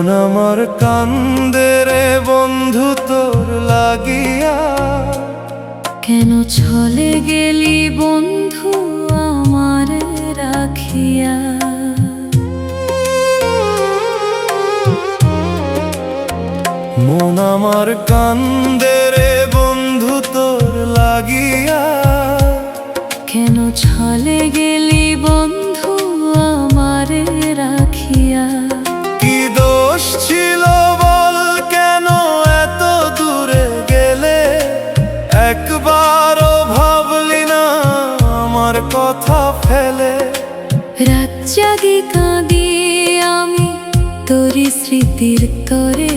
মন আমার কান্দে রে বন্ধু তোর লাগিয়া। কেন চলে গেলি বন্ধু আমার রাখিয়া। মন আমার কান্দে রে বন্ধু তোর লাগিয়া। কেন চলে গেলি বন্ধু আমার রাখিয়া। কি দোষ ছিল বল কেন এত দূরে গেলে, একবারও ভাবলি না আমার কথা ফেলে। রাত জাগি কাঁদি আমি তোরি স্মৃতির তরে,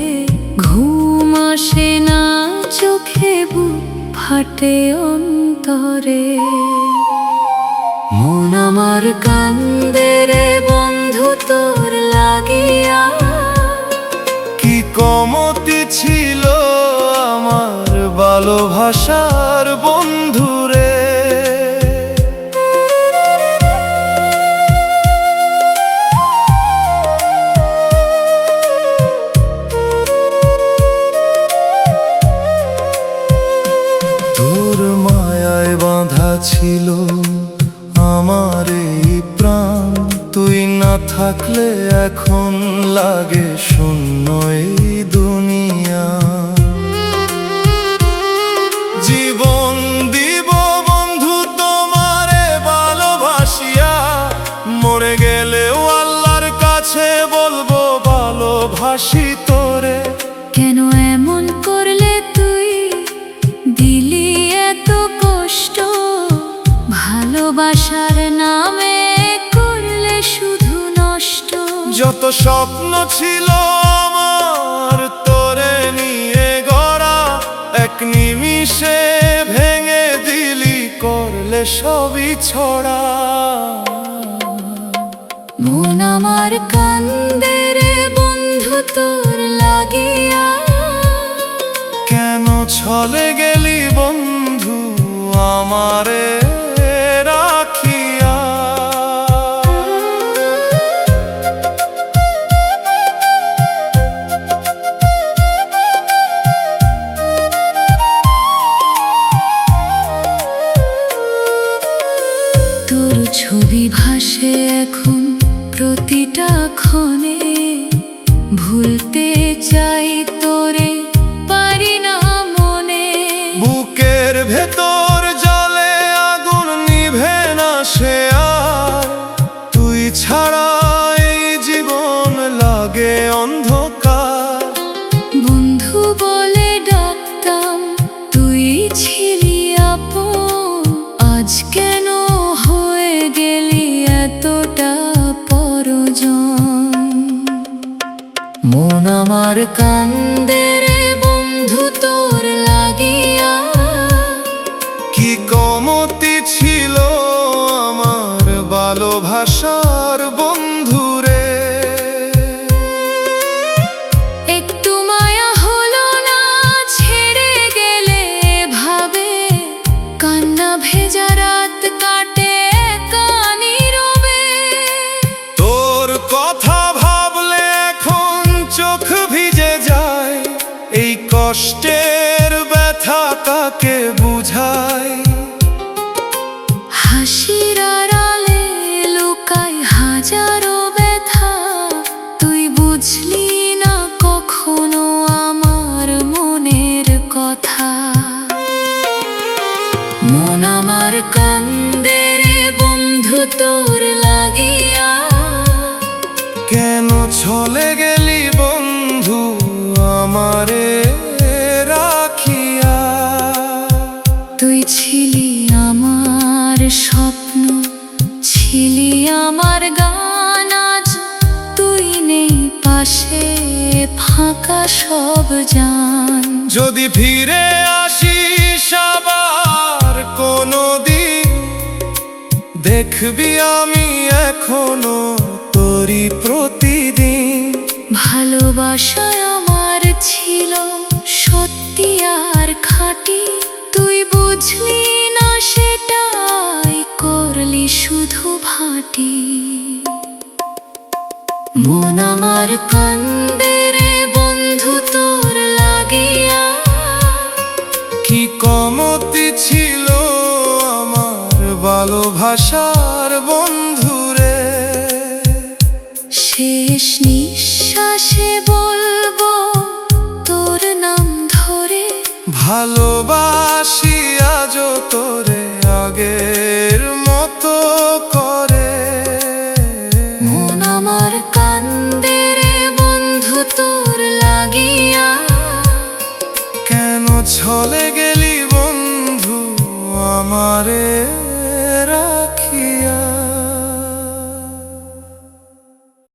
ঘুম আসে না চোখে বুক ফাটে অন্তরে। মন আমার কান্দে রে বন্ধু তোর লাগিয়া। কি কমতি ছিল আমার ভালোবাসার বন্ধুরে। তোর মায়ায় বাঁধা ছিল আমার এই প্রাণ, তুই না থাকলে এখন লাগে শূন্য এই দুনিয়া। জীবন দিব বন্ধু তোমারে ভালোবাসিয়া, মরে গেলেও আল্লাহর কাছে বলবো ভালোবাসি তোরে। কেন এমন করলে তুই, দিলি এত কষ্ট, ভালোবাসার নামে করলে শুধু নষ্ট। যত স্বপ্ন ছিল আমার তোরে নিয়ে গড়া, এক নিমিষে ভেঙে দিলি করলে সবই ছড়া। মন আমার কান্দে রে বন্ধু তোর লাগিয়া। কেন চলে গেলি বন্ধু আমারে রাখিয়া। তোর ছবি ভাসে এখন প্রতিটা ক্ষণে, ভুলতে চাই তোরে পারি না মনে। বুকের ভেতর জলে আগুন নিভে না সে আর, তুই ছাড়া এই জীবন লাগে অন্ধকার। বন্ধু বলে ডাকতাম তুই ছিলি আপন, আজ কেন হয়ে গেলি এতটা পরজন। মন আমার কান্দে রে বন্ধু তোর লাগিয়া। কি কমতি ছিল আমার ভালোবাসার বন্ধুরে। একটু মায়া হলো না ছেড়ে গেলে ভাবে, কান্না ভেজা রাত কাটে কানি রবে। তোর কথা ভাবলে এখন চোখ ভিজে যায়, এই কষ্টের ব্যথা কাকে বুঝায়। হাসির আড়ালে লুকাই হাজারো ব্যথা, তুই বুঝলি না কখনো আমার মনের কথা। মন আমার কান্দে রে বন্ধু তোর লাগিয়া। কেন চলে গেলি বন্ধু আমারে রাখিয়া। তুই ছিলি আমার স্বপ্ন, ছিলি আমার গান, আজ তুই নেই পাশে ফাঁকা সব জান। যদি ফিরে আসিস আবার কোনদিন, দেখবি আমি এখনো তোরই প্রতিদিন। ভালোবাসায় আমার ছিল সত্যি আর খাঁটি, তুই বুঝলি না সেটাই করলি শুধু ভাটি। মন আমার কান্দে ভালোবাসার বন্ধুরে। শেষ